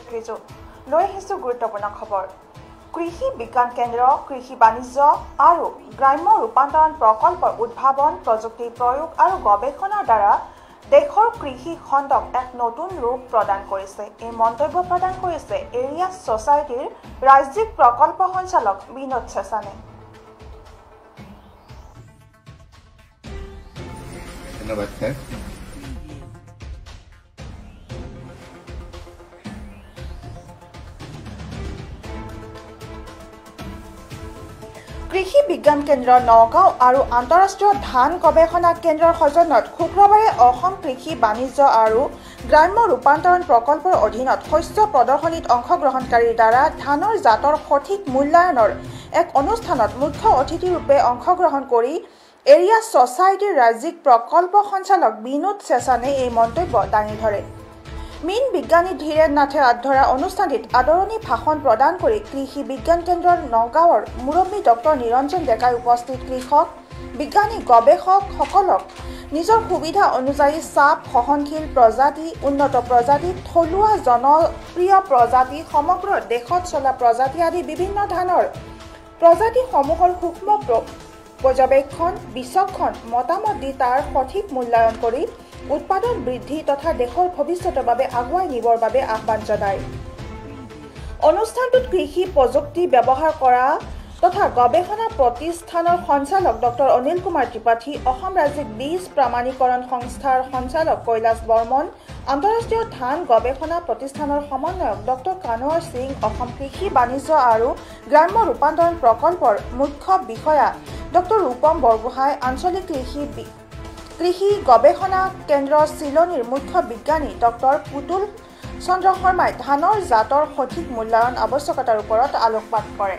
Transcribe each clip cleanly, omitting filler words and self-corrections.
স্বীকৃতি লৈ আহিছো গুৰুত্বপূৰ্ণ খবৰ কৃষি বিজ্ঞান কেন্দ্ৰ কৃষি বাণিজ্য আৰু গ্ৰাম্য ৰূপান্তৰণ প্ৰকল্পৰ উদ্ভাৱন প্ৰযুক্তি প্ৰয়োগ আৰু গৱেষণাৰ দ্বাৰা দেশৰ কৃষি খণ্ডক এক নতুন ৰূপ প্ৰদান কৰিছে এই মন্তব্য প্ৰদান কৰিছে এৰিয়া সোসাইটিৰ ৰাজ্যিক প্ৰকল্প সঞ্চালক বিনোদ চেছানে ধন্যবাদ স্যাৰ কৃষি বিজ্ঞান কেন্দ্ৰ নগাঁও আৰু আন্তঃৰাষ্ট্ৰীয় ধান গৱেষণা কেন্দ্ৰৰ সজনত শুক্ৰবাৰে অসম কৃষি বাণিজ্য আৰু গ্ৰাম্য ৰূপান্তৰণ প্ৰকল্পৰ অধীনত শস্য প্ৰদৰ্শনীত অংশগ্ৰহণকাৰীৰ দ্বাৰা ধানৰ জাতৰ সঠিক মূল্যায়নৰ এক অনুষ্ঠানত মুখ্য অতিথিৰূপে অংশগ্ৰহণ কৰি এৰিয়া সোসাইটিৰ ৰাজ্যিক প্ৰকল্প সঞ্চালক বিনোদ চেছানে এই মন্তব্য দাঙি ধৰে মীন বিজ্ঞানী ধীৰেন নাথে আধৰা অনুষ্ঠানটিত আদৰণি ভাষণ প্ৰদান কৰি কৃষি বিজ্ঞান কেন্দ্ৰৰ নগাঁৱৰ মুৰব্বী ডক্টৰ নিৰঞ্জন ডেকাই উপস্থিত কৃষক বিজ্ঞানী গৱেষকসকলক নিজৰ সুবিধা অনুযায়ী চাপ সহনশীল প্ৰজাতি উন্নত প্ৰজাতি থলুৱা জনপ্ৰিয় প্ৰজাতি সমগ্ৰ দেশত চলা প্ৰজাতি আদি বিভিন্ন ধানৰ প্ৰজাতিসমূহৰ সূক্ষ্ম পৰ্যবেক্ষণ বিচক্ষণ মতামত দি তাৰ সঠিক মূল্যায়ন কৰি উৎপাদন বৃদ্ধি তথা দেশৰ ভৱিষ্যতৰ বাবে আগুৱাই নিবৰ বাবে আহ্বান জনায় অনুষ্ঠানটোত কৃষি প্ৰযুক্তি ব্যৱহাৰ কৰা তথা গৱেষণা প্ৰতিষ্ঠানৰ সঞ্চালক ডক্টৰ অনিল কুমাৰ ত্ৰিপাঠী অসম ৰাজ্যিক বীজ প্ৰমাণীকৰণ সংস্থাৰ সঞ্চালক কৈলাশ বৰ্মন আন্তঃৰাষ্ট্ৰীয় ধান গৱেষণা প্ৰতিষ্ঠানৰ সমন্বয়ক ডক্টৰ কানৱাৰ সিং অসম কৃষি বাণিজ্য আৰু গ্ৰাম্য ৰূপান্তৰণ প্ৰকল্পৰ মুখ্য বিষয়া ডক্টৰ ৰূপম বৰগোহাঁই আঞ্চলিক কৃষি গৱেষণা কেন্দ্ৰ চিলনীৰ মুখ্য বিজ্ঞানী ডক্টৰ পুতুল চন্দ্ৰ শৰ্মাই ধানৰ জাতৰ সঠিক মূল্যায়ন আৱশ্যকতাৰ ওপৰত আলোকপাত কৰে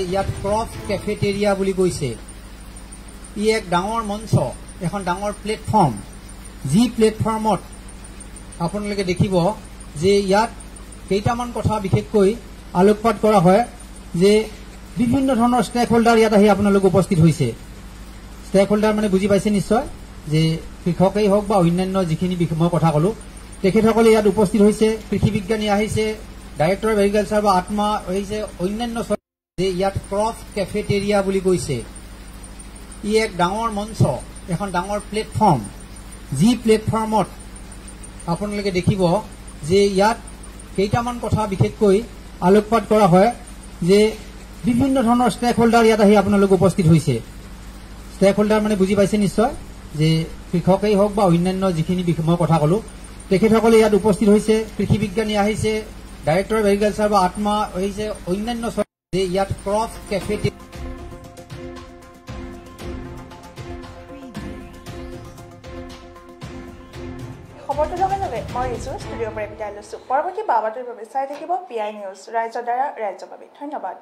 ইয়াত ক্ৰপ কেফেটেৰিয়া বুলি কৈছে ই এক ডাঙৰ মঞ্চ এখন ডাঙৰ প্লেটফৰ্ম যি প্লেটফৰ্মত আপোনালোকে দেখিব যে ইয়াত কেইটামান কথা বিশেষকৈ আলোকপাত কৰা হয় যে বিভিন্ন ধৰণৰ ষ্টেক হোল্ডাৰ ইয়াত আহি আপোনালোক উপস্থিত হৈছে ষ্টেক হোল্ডাৰ মানে বুজি পাইছে নিশ্চয় যে কৃষকেই হওক বা অন্যান্য যিখিনি মই কথা ক'লো তেখেতসকলে ইয়াত উপস্থিত হৈছে কৃষি বিজ্ঞানী আহিছে ডাইৰেক্টৰ অফ এগ্ৰিকালচাৰ বা আত্মা আহিছে অন্যান্য যে ইয়াত ক্ৰপ কেফেটেৰিয়া বুলি কৈছে ই এক ডাঙৰ মঞ্চ এখন ডাঙৰ প্লেটফৰ্ম যি প্লেটফৰ্মত আপোনালোকে দেখিব যে ইয়াত কেইটামান কথা বিশেষকৈ আলোকপাত কৰা হয় যে বিভিন্ন ধৰণৰ ষ্টেক হোল্ডাৰ ইয়াত আহি আপোনালোক উপস্থিত হৈছে ষ্টেক হোল্ডাৰ মানে বুজি পাইছে নিশ্চয় যে কৃষকেই হওক বা অন্যান্য যিখিনি মই কথা ক'লো তেখেতসকলে ইয়াত উপস্থিত হৈছে কৃষি বিজ্ঞানী আহিছে ডাইৰেক্টৰ অফ এগ্ৰিকালচাৰ বা আত্মা আহিছে অন্যান্য যে ইয়াত ক্ৰপ কেফেটেৰিয়া খবৰটো লগে লগে মই ৰিজু ষ্টুডিঅ'ৰ পৰা বিদায় লৈছো পৰৱৰ্তী বাবাটোৰ বাবে চাই থাকিব PI নিউজ ৰাইজৰ দ্বাৰা ৰাইজৰ বাবে ধন্যবাদ